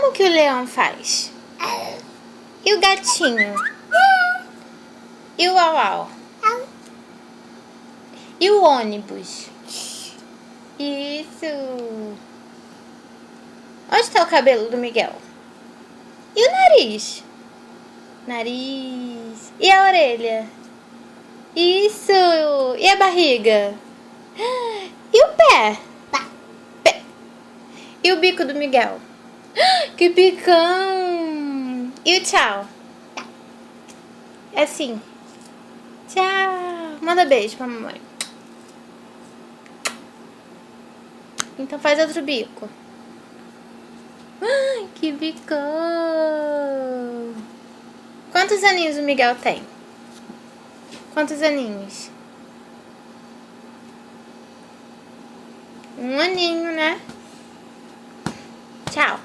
Como que o leão faz? E o gatinho? E o uau-uau? E o ônibus? Isso! Onde está o cabelo do Miguel? E o nariz? Nariz. E a orelha? Isso! E a barriga? E o pé? Pé. E o bico do Miguel? Que bicão! E o tchau? É assim. Tchau! Manda beijo pra mamãe. Então faz outro bico. Ai, que bicão! Quantos aninhos o Miguel tem? Quantos aninhos? 1 aninho, né? Tchau!